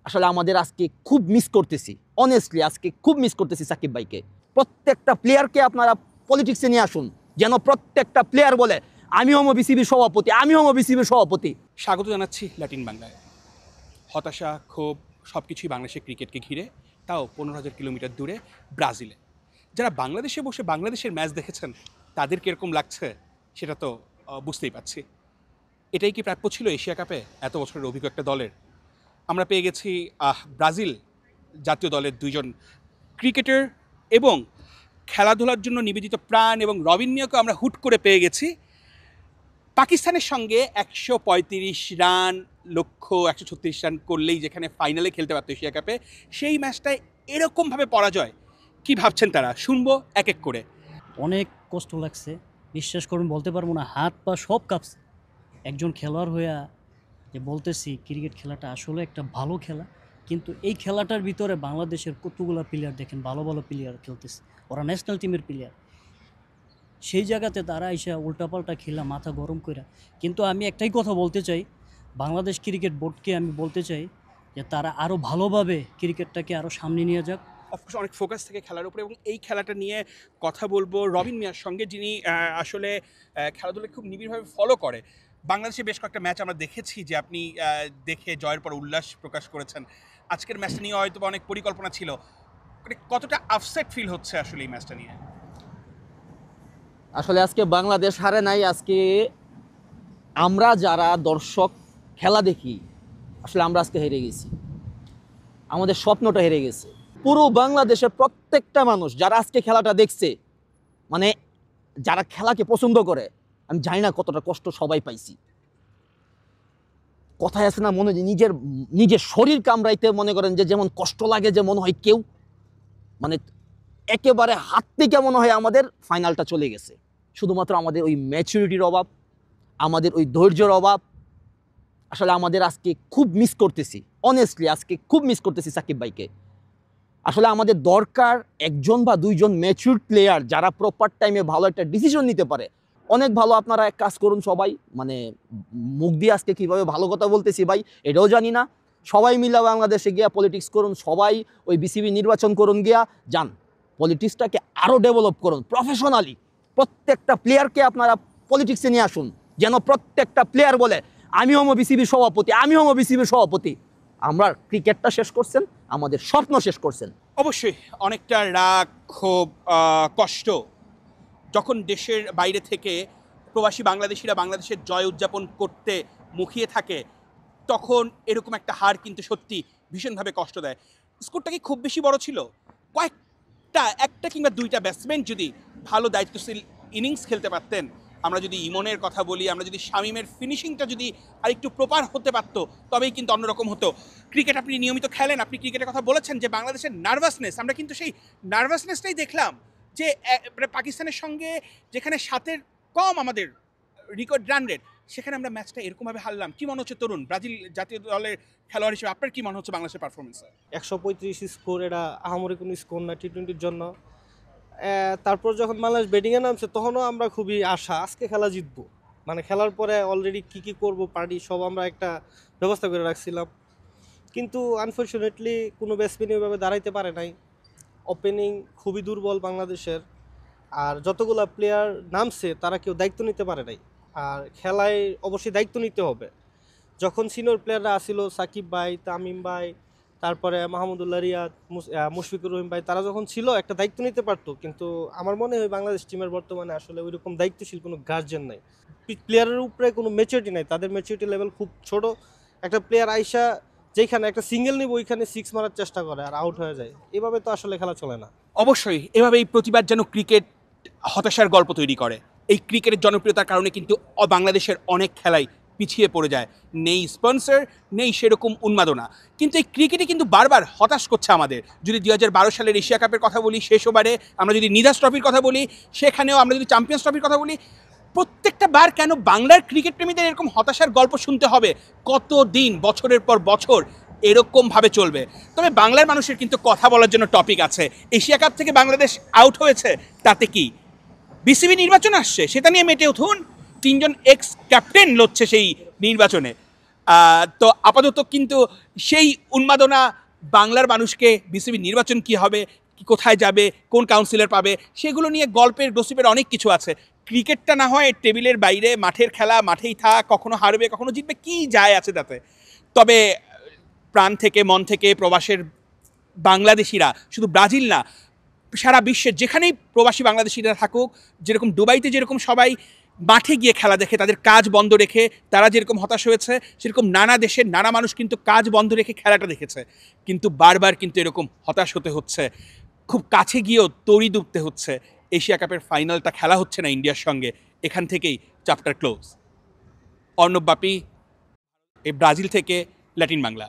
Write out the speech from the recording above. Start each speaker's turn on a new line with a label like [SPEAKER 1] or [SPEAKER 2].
[SPEAKER 1] আসলে আমাদের আজকে খুব মিস করতেছি, অনেস্টলি আজকে খুব মিস করতেছি সাকিব ভাইকে। প্রত্যেকটা প্লেয়ারকে আপনারা পলিটিক্সে নিয়ে আসুন, যেন প্রত্যেকটা প্লেয়ার বলে আমি হম বিসিবির সভাপতি, আমি হম বিসিবির সভাপতি।
[SPEAKER 2] স্বাগত জানাচ্ছি ল্যাটিন বাংলায়। হতাশা, ক্ষোভ সব কিছুই বাংলাদেশের ক্রিকেটকে ঘিরে, তাও 15,000 কিলোমিটার দূরে ব্রাজিলে। যারা বাংলাদেশে বসে বাংলাদেশের ম্যাচ দেখেছেন তাদের কীরকম লাগছে সেটা তো বুঝতেই পারছি। এটাই কি প্রাপ্য ছিল এশিয়া কাপে এত বছরের অভিজ্ঞ একটা দলের? আমরা পেয়ে গেছি ব্রাজিল জাতীয় দলের দুইজন ক্রিকেটার এবং খেলাধুলার জন্য নিবেদিত প্রাণ এবং রবিনিয়োকে আমরা হুট করে পেয়ে গেছি। পাকিস্তানের সঙ্গে 135 রান লক্ষ্য 136 রান করলেই যেখানে ফাইনালে খেলতে পারতো এশিয়া কাপে, সেই ম্যাচটায় এরকমভাবে পরাজয়। কি ভাবছেন তারা? শুনবো এক এক করে।
[SPEAKER 3] অনেক কষ্ট লাগছে, বিশ্বাস করুন বলতে পারবো না, হাত পা সব কাঁপছে। একজন খেলোয়াড় হইয়া যে বলতেছি ক্রিকেট খেলাটা আসলে একটা ভালো খেলা, কিন্তু এই খেলাটার ভিতরে বাংলাদেশের কতগুলো প্লেয়ার দেখেন, ভালো ভালো প্লেয়ার খেলতেছে, ওরা ন্যাশনাল টিমের প্লেয়ার। সেই জায়গাতে তারা এসে উল্টাপাল্টা খেলা মাথা গরম কইরা। কিন্তু আমি একটাই কথা বলতে চাই, বাংলাদেশ ক্রিকেট বোর্ডকে আমি বলতে চাই যে তারা আরও ভালোভাবে ক্রিকেটটাকে আরও সামনে নিয়ে যাক।
[SPEAKER 2] অফকোর্স অনেক ফোকাস থেকে খেলার উপরে, এবং এই খেলাটা নিয়ে কথা বলবো রবিন মিয়ার সঙ্গে, যিনি আসলে খেলাধুলা খুব নিবিড়ভাবে ফলো করে। বাংলাদেশে বেশ কয়েকটা ম্যাচ আমরা দেখেছি যে আপনি দেখে জয়ের পর উল্লাস প্রকাশ করেছেন। আজকের ম্যাচটা নিয়ে হয়তো অনেক পরিকল্পনা ছিল, মানে কতটা আপসেট ফিল হচ্ছে আসলে এই ম্যাচটা নিয়ে?
[SPEAKER 1] আসলে আজকে বাংলাদেশ হারে নাই, আজকে আমরা যারা দর্শক খেলা দেখি আসলে আমরা আজকে হেরে গেছি, আমাদের স্বপ্নটা হেরে গেছে। পুরো বাংলাদেশের প্রত্যেকটা মানুষ যারা আজকে খেলাটা দেখছে, মানে যারা খেলাকে পছন্দ করে, আমি জানি না কতটা কষ্ট সবাই পাইছি। কথায় আছে না, মনে হয় নিজের নিজের শরীর কামড়াইতে মনে করেন যে যেমন কষ্ট লাগে, যে মনে হয় কেউ মানে একেবারে হাত থেকে মনে হয় আমাদের ফাইনালটা চলে গেছে। শুধুমাত্র আমাদের ওই ম্যাচুরিটির অভাব, আমাদের ওই ধৈর্যের অভাব। আসলে আমাদের আজকে খুব মিস করতেছি, অনেস্টলি আজকে খুব মিস করতেছি সাকিব ভাইকে। আসলে আমাদের দরকার একজন বা দুইজন ম্যাচিউরড প্লেয়ার যারা প্রপার টাইমে ভালো একটা ডিসিশন নিতে পারে। অনেক ভালো, আপনারা এক কাজ করুন সবাই, মানে মুখ দিয়ে আজকে কীভাবে ভালো কথা বলতেছি ভাই এটাও জানি না। সবাই মিলে বাংলাদেশে গিয়া পলিটিক্স করুন, সবাই ওই বিসিবি নির্বাচন করুন, গিয়া যান পলিটিক্সটাকে আরও ডেভেলপ করুন প্রফেশনালি। প্রত্যেকটা প্লেয়ারকে আপনারা পলিটিক্সে নিয়ে আসুন, যেন প্রত্যেকটা প্লেয়ার বলে আমি হম বিসিবির সভাপতি, আমি হম বিসিবির সভাপতি। আমরা ক্রিকেটটা শেষ করছেন, আমাদের স্বপ্ন শেষ করছেন।
[SPEAKER 2] অবশ্যই অনেকটা রাগ, ক্ষোভ, কষ্ট যখন দেশের বাইরে থেকে প্রবাসী বাংলাদেশিরা বাংলাদেশের জয় উদযাপন করতে মুখিয়ে থাকে, তখন এরকম একটা হার কিন্তু সত্যি ভীষণভাবে কষ্ট দেয়। স্কোরটা কি খুব বেশি বড় ছিল? কয়েকটা, একটা কিংবা দুইটা ব্যাটসম্যান যদি ভালো দায়িত্বশীল ইনিংস খেলতে পারতেন, আমরা যদি ইমনের কথা বলি, আমরা যদি শামীমের ফিনিশিংটা যদি আরেকটু প্রপার হতে পারতো, তবেই কিন্তু অন্যরকম হতো। ক্রিকেট আপনি নিয়মিত খেলেন, আপনি ক্রিকেটের কথা বলেছেন যে বাংলাদেশের নার্ভাসনেস, আমরা কিন্তু সেই নার্ভাসনেসটাই দেখলাম যে পাকিস্তানের সঙ্গে যেখানে 7-এর কম আমাদের রেকর্ড রান রেট, সেখানে আমরা ম্যাচটা এরকমভাবে হারলাম। কি মনে হচ্ছে তরুণ ব্রাজিল জাতীয় দলের খেলোয়াড় হিসেবে আপনার কি মনে হচ্ছে বাংলাদেশের পারফরমেন্সে?
[SPEAKER 4] 135 স্কোর, এটা আহামরি কোনো স্কোর না টি-20-র জন্য। তারপর যখন বাংলাদেশ ব্যাটিংয়ে নামছে তখনও আমরা খুবই আশা আজকে খেলা জিতবো, মানে খেলার পরে অলরেডি কী করবো পার্টি সব আমরা একটা ব্যবস্থা করে রাখছিলাম। কিন্তু আনফর্চুনেটলি কোনো ব্যাটসম্যান ওইভাবে দাঁড়াইতে পারে নাই। ওপেনিং খুবই দুর্বল বাংলাদেশের, আর যতগুলো প্লেয়ার নামছে তারা কেউ দায়িত্ব নিতে পারে নাই। আর খেলায় অবশ্যই দায়িত্ব নিতে হবে। যখন সিনিয়র প্লেয়াররা আসিল, সাকিব ভাই, তামিম ভাই, তারপরে মাহমুদুল্লাহ রিয়াদ, মুশফিকুর রহিম ভাই, তারা যখন ছিল একটা দায়িত্ব নিতে পারতো। কিন্তু আমার মনে হয় বাংলাদেশ টিমের বর্তমানে আসলে ওইরকম দায়িত্বশীল কোনো গার্জিয়ান নাই, প্লেয়ারের উপরে কোনো ম্যাচুরিটি নাই, তাদের ম্যাচুরিটি লেভেল খুব ছোট। একটা প্লেয়ার আইসা যেখানে একটা সিঙ্গেল নিব ওইখানে 6 মারার চেষ্টা করে আর আউট হয়ে যায়, এভাবে তো আসলে খেলা চলে না।
[SPEAKER 2] অবশ্যই এভাবে এই প্রতিবাদ যেন ক্রিকেট হতাশার গল্প তৈরি করে। এই ক্রিকেটের জনপ্রিয়তার কারণে কিন্তু বাংলাদেশের অনেক খেলাই পিছিয়ে পড়ে যায়। নেই স্পন্সর, নেই সেরকম উন্মাদনা, কিন্তু এই ক্রিকেটে কিন্তু বারবার হতাশ করছে আমাদের। যদি 2012 সালের এশিয়া কাপের কথা বলি, শেষ ওভারে আমরা যদি নিদাস ট্রফির কথা বলি, সেখানেও আমরা যদি চ্যাম্পিয়ন্স ট্রফির কথা বলি, প্রত্যেকটা বার কেন বাংলার ক্রিকেট প্রেমীদের এরকম হতাশার গল্প শুনতে হবে? কতদিন, বছরের পর বছর এরকমভাবে চলবে? তবে বাংলার মানুষের কিন্তু কথা বলার জন্য টপিক আছে। এশিয়া কাপ থেকে বাংলাদেশ আউট হয়েছে, তাতে কি? বিসিবি নির্বাচন আসছে, সেটা নিয়ে মেতে উঠুন। 3জন এক্স ক্যাপ্টেন লড়ছে সেই নির্বাচনে। তো আপাতত কিন্তু সেই উন্মাদনা, বাংলার মানুষকে বিসিবি নির্বাচন কি হবে, কি কোথায় যাবে, কোন কাউন্সিলর পাবে, সেগুলো নিয়ে গল্পের গসিপের অনেক কিছু আছে। ক্রিকেটটা না হয় টেবিলের বাইরে, মাঠের খেলা, মাঠেই থাক, কখনো হারবে কখনো জিতবে, কি যায় আছে তাতে। তবে প্রাণ থেকে মন থেকে প্রবাসের বাংলাদেশিরা, শুধু ব্রাজিল না, সারা বিশ্বের যেখানেই প্রবাসী বাংলাদেশিরা থাকুক, যেরকম দুবাইতে যেরকম সবাই মাঠে গিয়ে খেলা দেখে তাদের কাজ বন্ধ রেখে তারা যেরকম হতাশ হয়েছে, সেরকম নানা দেশের নানা মানুষ কিন্তু কাজ বন্ধ রেখে খেলাটা দেখেছে। কিন্তু বারবার কিন্তু এরকম হতাশ হতে হচ্ছে, খুব কাছে গিয়েও তড়ি ডুবতে হচ্ছে। এশিয়া কাপের ফাইনালটা খেলা হচ্ছে না ইন্ডিয়ার সঙ্গে, এখান থেকেই চ্যাপ্টার ক্লোজ। অর্ণব বাপি, এই ব্রাজিল থেকে ল্যাটিন বাংলা।